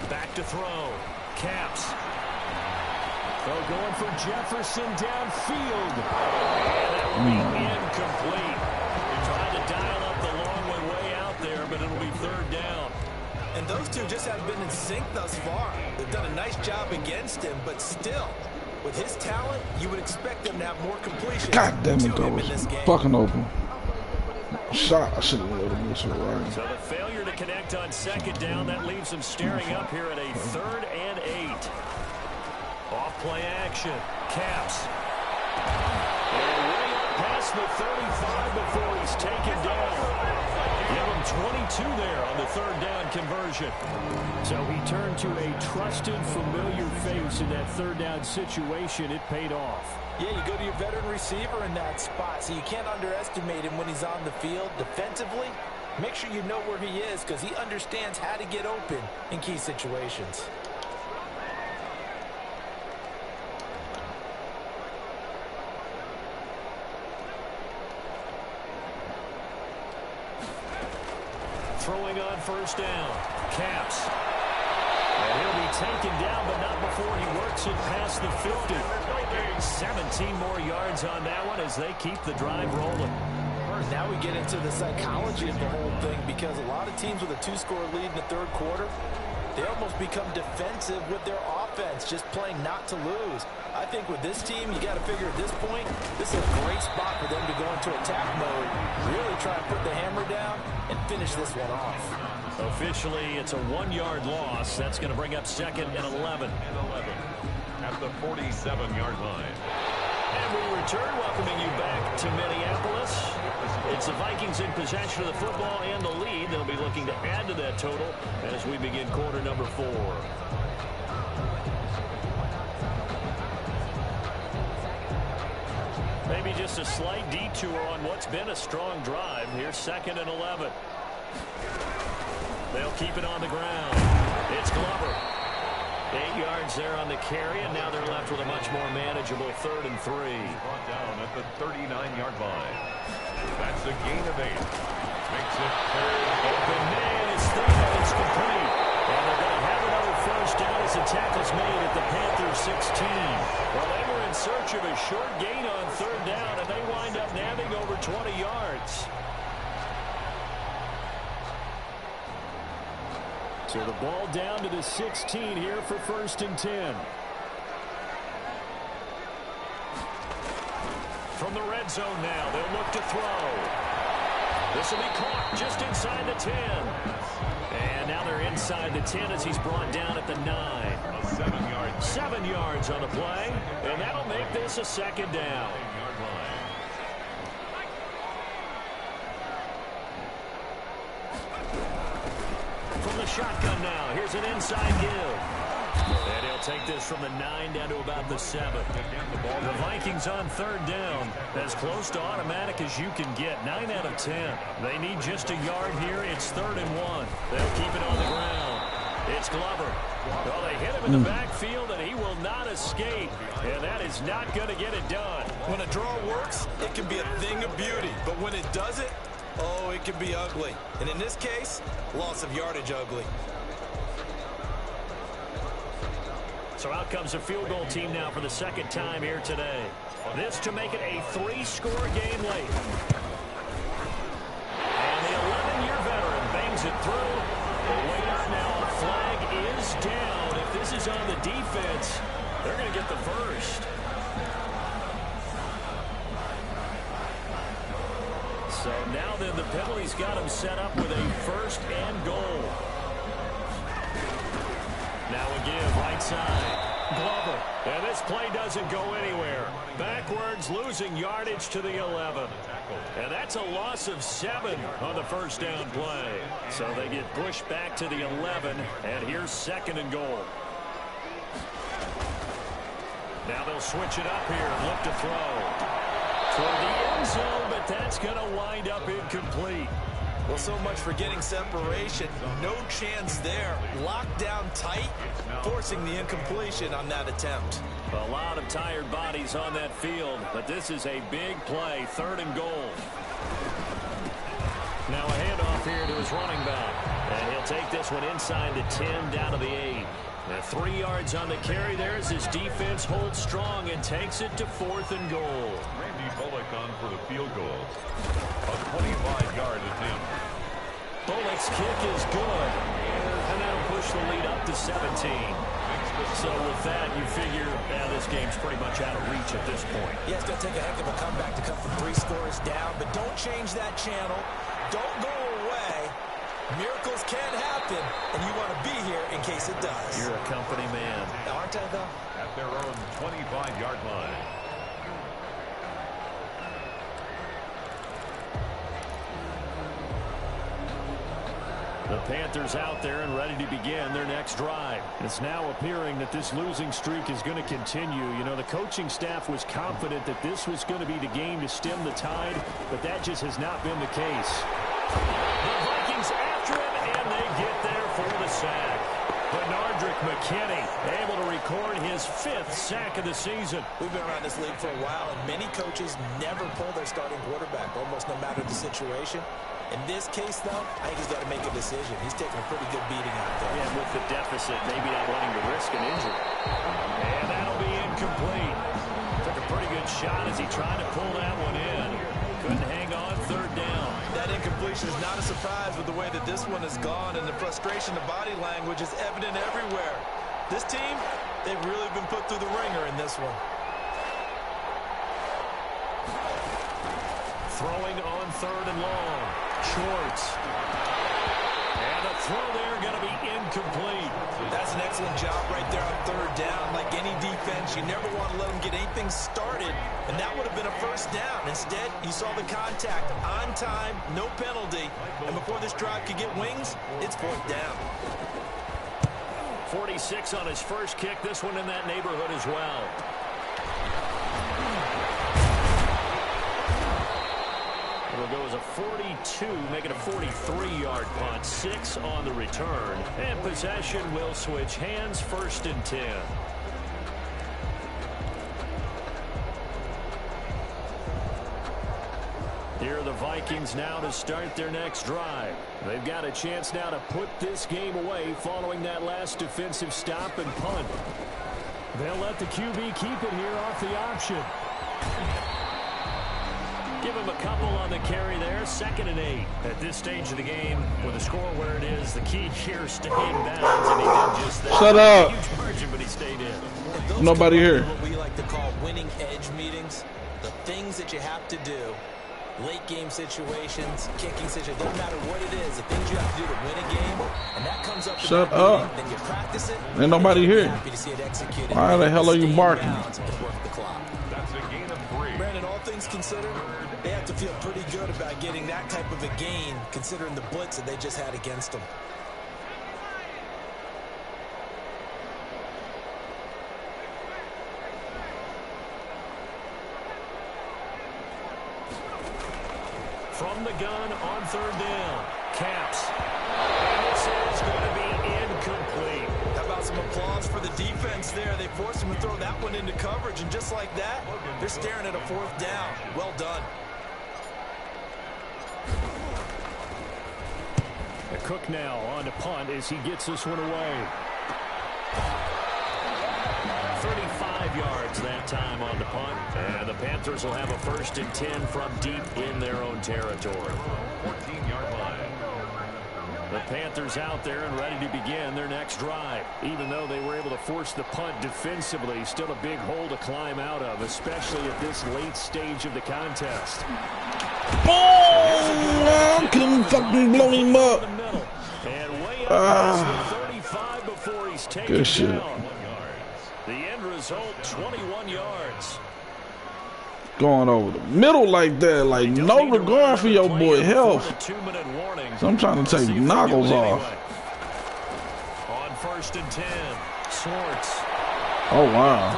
[SPEAKER 2] Back to throw. Caps. They're going for Jefferson downfield. And that will be incomplete. Trying to dial up the long way out there, but it'll be 3rd down.
[SPEAKER 4] And those two just haven't been in sync thus far. They've done a nice job against him, but still, with his talent, you would expect them to have more completion.
[SPEAKER 1] God damn it, that was fucking open. Shot. I should have let him miss it right.
[SPEAKER 2] So the failure to connect on 2nd down, that leaves him staring up here at a 3rd and 8. Off play action. Caps. And way up past the 35 before he's taken down. Give him there on the third down conversion. So he turned to a trusted, familiar face in that third down situation. It paid off.
[SPEAKER 4] Yeah, you go to your veteran receiver in that spot, so you can't underestimate him when he's on the field. Defensively, make sure you know where he is because he understands how to get open in key situations.
[SPEAKER 2] Throwing on first down. Caps. And he'll be taken down, but not before he works it past the 50. 17 more yards on that one as they keep the drive rolling.
[SPEAKER 4] Now we get into the psychology of the whole thing because a lot of teams with a 2-score lead in the third quarter, they almost become defensive with their offense, just playing not to lose. I think with this team, you got to figure at this point, this is a great spot for them to go into attack mode, really try to put the hammer down and finish this one off.
[SPEAKER 2] Officially, it's a 1-yard loss. That's going to bring up second and 11.
[SPEAKER 3] At the 47-yard line.
[SPEAKER 2] And we return, welcoming you back to Minneapolis. It's the Vikings in possession of the football and the lead. They'll be looking to add to that total as we begin quarter number 4. Maybe just a slight detour on what's been a strong drive. Here's second and 11. They'll keep it on the ground. It's Glover. 8 yards there on the carry, and now they're left with a much more manageable 3rd and 3.
[SPEAKER 3] Brought down at the 39-yard line. That's a gain of 8. Makes it third.
[SPEAKER 2] Open man is there. It's complete. And they're going to have another first down as the tackle's made at the Panthers 16. Well, they were in search of a short gain on 3rd down, and they wind up nabbing over 20 yards. So the ball down to the 16 here for 1st and 10. From the red zone now, they'll look to throw. This will be caught just inside the 10. And now they're inside the 10 as he's brought down at the 9.
[SPEAKER 3] 7 yards.
[SPEAKER 2] 7 yards on the play, and that'll make this a 2nd down. From the shotgun now, here's an inside give. And he'll take this from the 9 down to about the 7. The Vikings on 3rd down, as close to automatic as you can get. 9 out of 10. They need just a yard here. It's 3rd and 1. They'll keep it on the ground. It's Glover. Well, they hit him in the backfield, and he will not escape. And that is not going to get it done.
[SPEAKER 4] When a draw works, it can be a thing of beauty. But when it doesn't, oh, it can be ugly. And in this case, loss of yardage ugly.
[SPEAKER 2] So out comes a field goal team now for the 2nd time here today. This to make it a 3-score game late. And the 11-year veteran bangs it through. The waiter now, a flag is down. If this is on the defense, they're going to get the first. So now then the penalty's got him set up with a 1st and goal. Now a give right side. Glover. And this play doesn't go anywhere. Backwards, losing yardage to the 11. And that's a loss of 7 on the 1st down play. So they get pushed back to the 11. And here's 2nd and goal. Now they'll switch it up here and look to throw. Toward the end zone, but that's going to wind up incomplete.
[SPEAKER 4] Well, so much for getting separation. No chance there. Locked down tight, forcing the incompletion on that attempt.
[SPEAKER 2] A lot of tired bodies on that field, but this is a big play, 3rd and goal. Now a handoff here to his running back. And he'll take this one inside the 10 down to the 8. Now 3 yards on the carry there as his defense holds strong and takes it to 4th and goal.
[SPEAKER 3] Bullock on for the field goal. A 25-yard attempt.
[SPEAKER 2] Bullock's kick is good. And that'll push the lead up to 17. So with that, you figure, this game's pretty much out of reach at this point.
[SPEAKER 4] Yeah, it's going to take a heck of a comeback to come from 3 scores down. But don't change that channel. Don't go away. Miracles can happen, and you want to be here in case it does.
[SPEAKER 2] You're a company man.
[SPEAKER 4] Aren't I, though?
[SPEAKER 3] At their own 25-yard line.
[SPEAKER 2] The Panthers out there and ready to begin their next drive. It's now appearing that this losing streak is going to continue. You know, the coaching staff was confident that this was going to be the game to stem the tide, but that just has not been the case. The Vikings after him, and they get there for the sack. Bernardrick McKinney able to record his 5th sack of the season.
[SPEAKER 4] We've been around this league for a while, and many coaches never pull their starting quarterback, almost no matter the situation. In this case, though, I think he's got to make a decision. He's taking a pretty good beating out there.
[SPEAKER 2] And with the deficit, maybe not wanting to risk an injury. And that'll be incomplete. Took a pretty good shot as he tried to pull that one in. Couldn't hang on 3rd down.
[SPEAKER 4] That incompletion is not a surprise with the way that this one has gone, and the frustration of body language is evident everywhere. This team, they've really been put through the ringer in this one.
[SPEAKER 2] Throwing on 3rd and long. Schwartz. And a throw there going to be incomplete.
[SPEAKER 4] That's an excellent job right there on 3rd down. Like any defense, you never want to let them get anything started, and that would have been a 1st down. Instead, you saw the contact on time, no penalty, and before this drive could get wings, it's 4th down.
[SPEAKER 2] 46 on his first kick. This one in that neighborhood as well. It'll go as a 42, make it a 43-yard punt. 6 on the return. And possession will switch hands. 1st and 10. Here are the Vikings now to start their next drive. They've got a chance now to put this game away following that last defensive stop and punt. They'll let the QB keep it here off the option. Give him a couple on the carry there. 2nd and 8. At this stage of the game, with the score where it is, the key here staying bounds, and he did just that.
[SPEAKER 1] Shut up.
[SPEAKER 2] Huge margin, but he stayed in.
[SPEAKER 1] Nobody here.
[SPEAKER 4] What we like to call winning edge meetings. The things that you have to do. Late game situations, kicking situations, doesn't matter what it is, the things you have to do to win a game, and that comes up.
[SPEAKER 1] Shut up.
[SPEAKER 4] Then you practice it.
[SPEAKER 1] Ain't nobody here.
[SPEAKER 4] Happy to see it executed.
[SPEAKER 1] Why the hell are you barking?
[SPEAKER 3] That's a gain of 3.
[SPEAKER 4] Brandon, all things considered, they have to feel pretty good about getting that type of a gain, considering the blitz that they just had against them.
[SPEAKER 2] From the gun on 3rd down. Caps. And this is going to be incomplete.
[SPEAKER 4] How about some applause for the defense there? They forced him to throw that one into coverage, and just like that, they're staring at a 4th down. Well done.
[SPEAKER 2] Cook now on to punt as he gets this one away. 35 yards that time on the punt. And the Panthers will have a 1st and 10 from deep in their own territory.
[SPEAKER 3] 14-yard line.
[SPEAKER 2] The Panthers out there and ready to begin their next drive. Even though they were able to force the punt defensively, still a big hole to climb out of, especially at this late stage of the contest.
[SPEAKER 1] Oh, I couldn't fucking blow him up.
[SPEAKER 2] And way up 35 before he's taken
[SPEAKER 1] Good shit.
[SPEAKER 2] down. The end result, 21 yards.
[SPEAKER 1] Going over the middle like that, like no regard for your boy health. So I'm trying to take knockles off.
[SPEAKER 2] On 1st and 10, Schwartz.
[SPEAKER 1] Oh wow.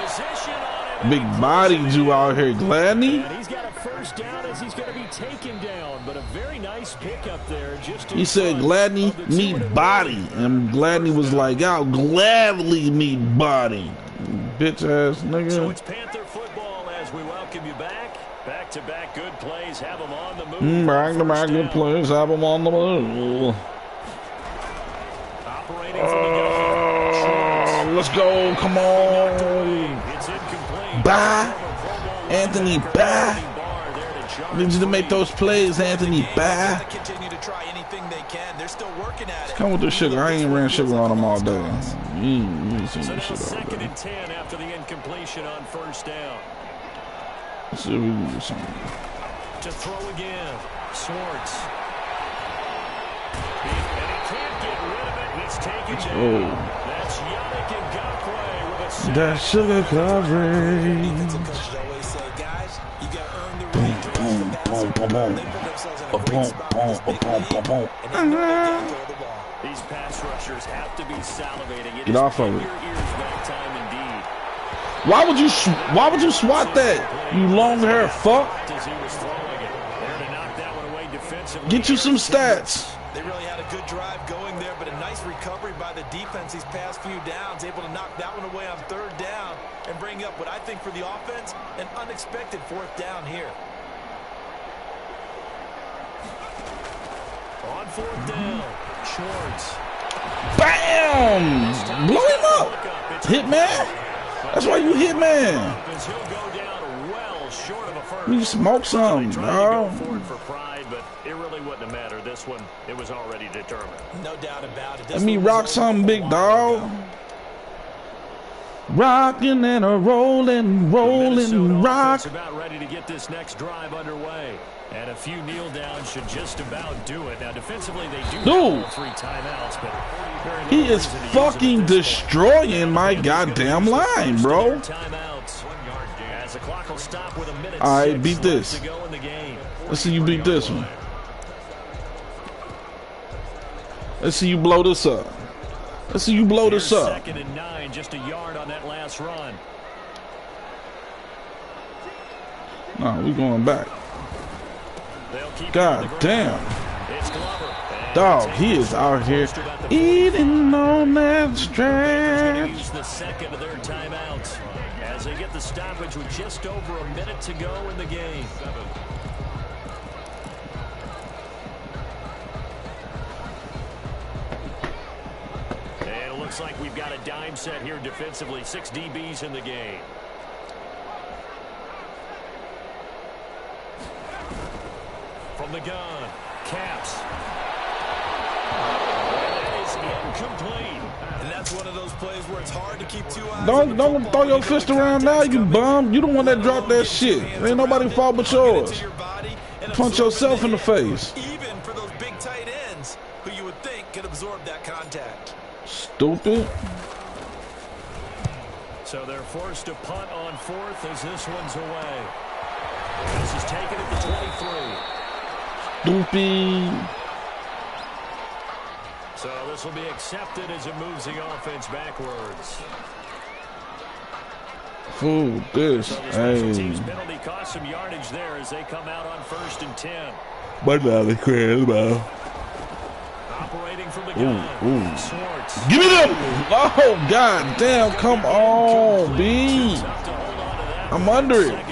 [SPEAKER 1] Big body Jew out here, Gladney.
[SPEAKER 2] And he's got a 1st down as he's going to be taken down, but a very nice pickup there. Just
[SPEAKER 1] He said Gladney need body, and Gladney was like, I'll gladly meet body. Bitch ass nigga.
[SPEAKER 2] So it's Panther football as we welcome you back. Back-to-back good plays, have them on the move.
[SPEAKER 1] Back-to-back good plays, have them on the move.
[SPEAKER 2] Operating from the gun.
[SPEAKER 1] Let's go, come on.
[SPEAKER 2] It's incomplete.
[SPEAKER 1] Bye, Anthony, bye. Need you to make those plays, Anthony, bye.
[SPEAKER 4] Continue to try anything they can. They're still working at it.
[SPEAKER 1] Come with the sugar. I ain't ran sugar on them all day. You ain't seen
[SPEAKER 2] So
[SPEAKER 1] this
[SPEAKER 2] now
[SPEAKER 1] shit all
[SPEAKER 2] 2nd
[SPEAKER 1] day.
[SPEAKER 2] and 10 after the incompletion on 1st down.
[SPEAKER 1] Let's see if we can do something.
[SPEAKER 2] To throw again. Schwartz. And he can't get rid of it. He's taken down. That's Yannick Ngakoue with a sack.
[SPEAKER 1] That sugar coverage.
[SPEAKER 4] Coaches always say, guys, you got to earn the right to rush the passer. They put themselves in a great spot in this big league, and they know they got to throw the ball.
[SPEAKER 2] These pass rushers have to be salivating.
[SPEAKER 1] Get off of it.
[SPEAKER 2] Your ears back time indeed.
[SPEAKER 1] Why would you swat that, you long-haired fuck? Get you some stats.
[SPEAKER 4] They really had a good drive going there, but a nice recovery by the defense these past few downs, able to knock that one away on third down and bring up what I think for the offense, an unexpected fourth down here.
[SPEAKER 2] On fourth down, Schwartz.
[SPEAKER 1] Bam! Blow him up. Hitman. That's why you hitman. You smoke something, bro.
[SPEAKER 2] For pride, but it really wouldn't have mattered. This one, it was already determined.
[SPEAKER 4] No doubt about it.
[SPEAKER 1] Let me rock something, big dog. Rocking and a rolling, rock.
[SPEAKER 2] About ready to get this next drive underway. And a few kneel downs should just about do it. Now, defensively, they do have 3 timeouts, but
[SPEAKER 1] he is fucking destroying my goddamn line, bro. All right, beat this. Let's see you beat this one. Let's see you blow this up. Let's see you blow this up.
[SPEAKER 2] 2nd and 9, just a yard on that last run.
[SPEAKER 1] No, we going back. God damn. Dog, he is out here eating on that stretch.
[SPEAKER 2] Use the second of their timeouts as they get the stoppage with just over a minute to go in the game. And it looks like we've got a dime set here defensively. 6 DBs in the game. From the gun, Caps. That is incomplete.
[SPEAKER 4] And that's one of those plays where it's hard to keep 2 eyes.
[SPEAKER 1] Don't throw your fist around now, you bum. You the one that dropped that shit. Ain't nobody fault but yours. Punch yourself in the face.
[SPEAKER 4] Even for those big tight ends who you would think could absorb that contact.
[SPEAKER 1] Stupid.
[SPEAKER 2] So they're forced to punt on 4th as this one's away. This is taken at the 23.
[SPEAKER 1] Stupid.
[SPEAKER 2] So this will be accepted as it moves the offense backwards.
[SPEAKER 1] Fool, this.
[SPEAKER 2] So the
[SPEAKER 1] hey.
[SPEAKER 2] team's penalty cost some yardage there as they come out on 1st and 10.
[SPEAKER 1] But now they crazy, man.
[SPEAKER 2] Operating from the gun. Schwartz.
[SPEAKER 1] Give me them. Oh, god damn. Come on, B. I'm under it.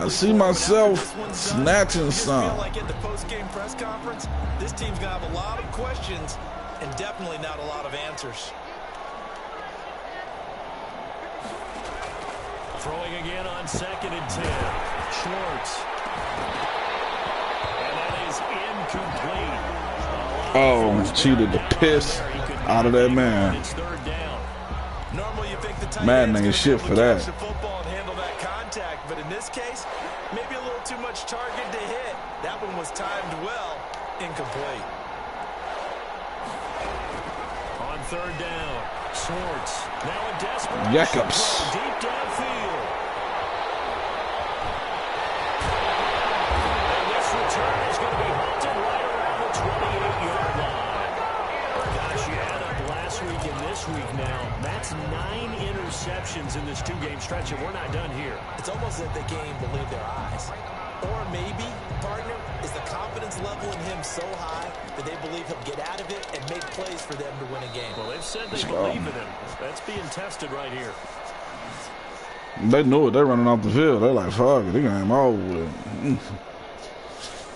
[SPEAKER 1] I see myself snatching some.
[SPEAKER 4] Like at the post-game press conference, this team's going to have a lot of questions and definitely not a lot of answers.
[SPEAKER 2] Throwing again on 2nd and 10. Schwartz. And that is incomplete.
[SPEAKER 1] Oh, cheated the piss out of that man.
[SPEAKER 2] It's 3rd down.
[SPEAKER 4] Normally you think the tight
[SPEAKER 1] Madden
[SPEAKER 4] end's
[SPEAKER 1] ain't shit for that.
[SPEAKER 4] football and handle that contact, but in this case, maybe a little too much target to hit. That one was timed well, incomplete.
[SPEAKER 2] On 3rd down, Schwartz. Now a desperate
[SPEAKER 1] Jacobs.
[SPEAKER 2] deep downfield. And this return is going to be halted right around the 28-yard line. Gosh, you add up last week and this week now. That's 9 interceptions in this 2-game stretch, and we're not done here.
[SPEAKER 4] It's almost as if they can't even believe their eyes. Or maybe, partner, is the confidence level in him so high that they believe he'll get out of it and make plays for them to win a game.
[SPEAKER 2] Well, they've said they believe in him. That's being tested right here.
[SPEAKER 1] They know it. They're running off the field. They're like, fuck it. They game over with.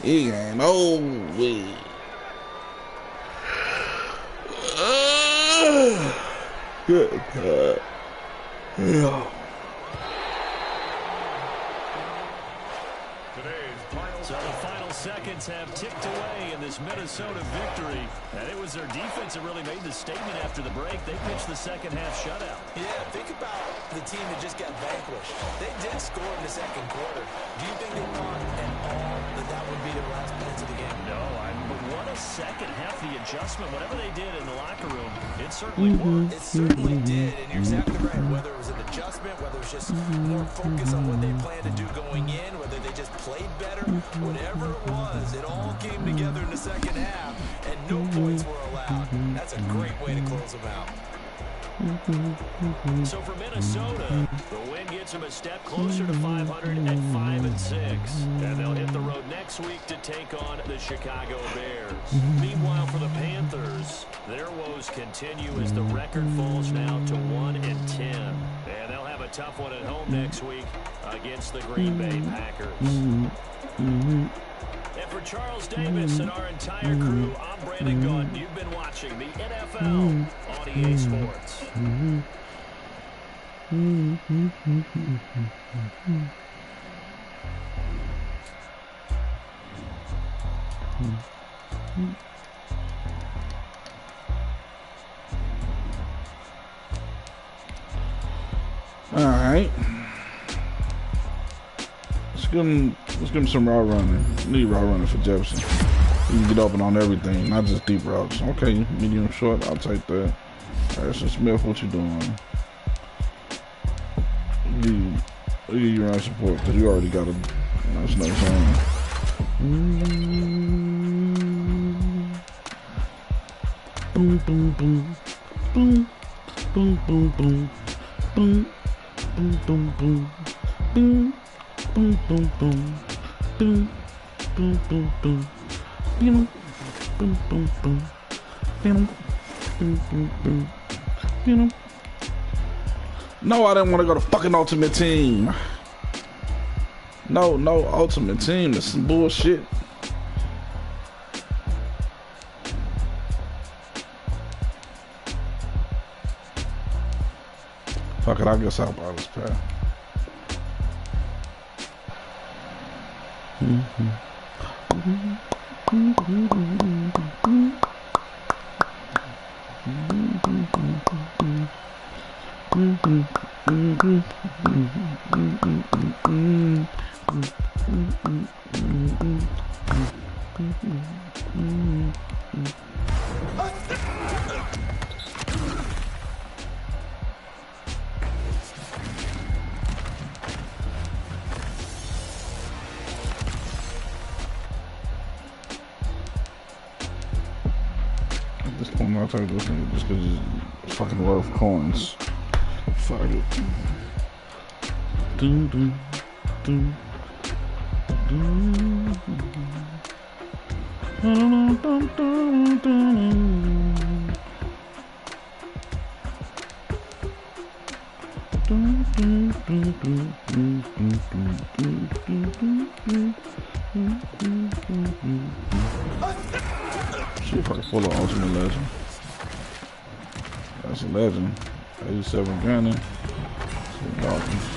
[SPEAKER 1] He game over with. Good God. Yeah.
[SPEAKER 2] So the final seconds have ticked away in this Minnesota victory. And it was their defense that really made the statement after the break. They pitched the second-half shutout.
[SPEAKER 4] Yeah, think about the team that just got vanquished. They did score in the second quarter. Do you think they thought at all that that would be their last minutes of the game?
[SPEAKER 2] No, but what a second half, the adjustment, whatever they did in the locker room, it certainly worked.
[SPEAKER 4] It certainly did, and you're exactly right. Whether it was an adjustment, whether it was just more focus on what they planned to do going in, whether they just played better, whatever it was, it all came together in the second half, and no points were allowed. That's a great way to close them out.
[SPEAKER 2] So for Minnesota, the win gets them a step closer to 500 at 5-6. And they'll hit the road next week to take on the Chicago Bears. Meanwhile, for the Panthers, their woes continue as the record falls now to 1-10. And they'll have a tough one at home next week against the Green Bay Packers. And for Charles Davis and our entire crew, I'm Brandon Gunn. You've been watching the NFL on EA Sports.
[SPEAKER 1] All right. Let's give him some route running. Need route running for Jefferson. You can get open on everything, not just deep routes. Okay, medium short, I'll take that. Harrison Smith, what you doing? You run support because you already got a nice on. Boom, boom, boom, boom, boom, boom, boom, boom, boom, boom, boom, boom. Boom, boom, boom, boom, boom, boom, boom, boom, boom, boom, boom, boom, boom, boom, boom, boom. No, I didn't want to go to fucking Ultimate Team. No, Ultimate Team. That's some bullshit. Fuck it, I guess I'll buy this pack. I'll take this thing just because it's fucking worth coins. Fuck it. Doom, doom, doom, doom. Dum, dum, dum, dum. Dum, dum, dum, dum, dum, dum, dum, dum, dum. She fucking full of Ultimate Legend. That's a legend. 87 Gunning. Some Dolphins.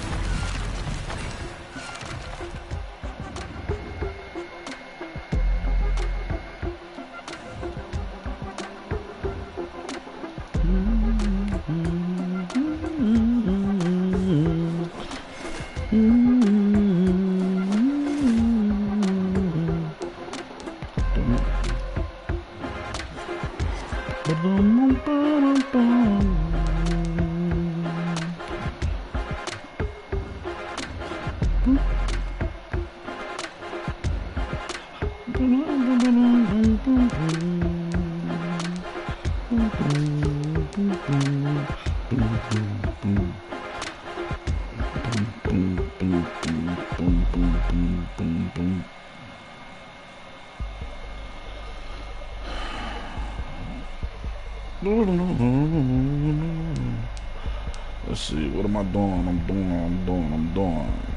[SPEAKER 1] Let's see, what am I doing? I'm doing.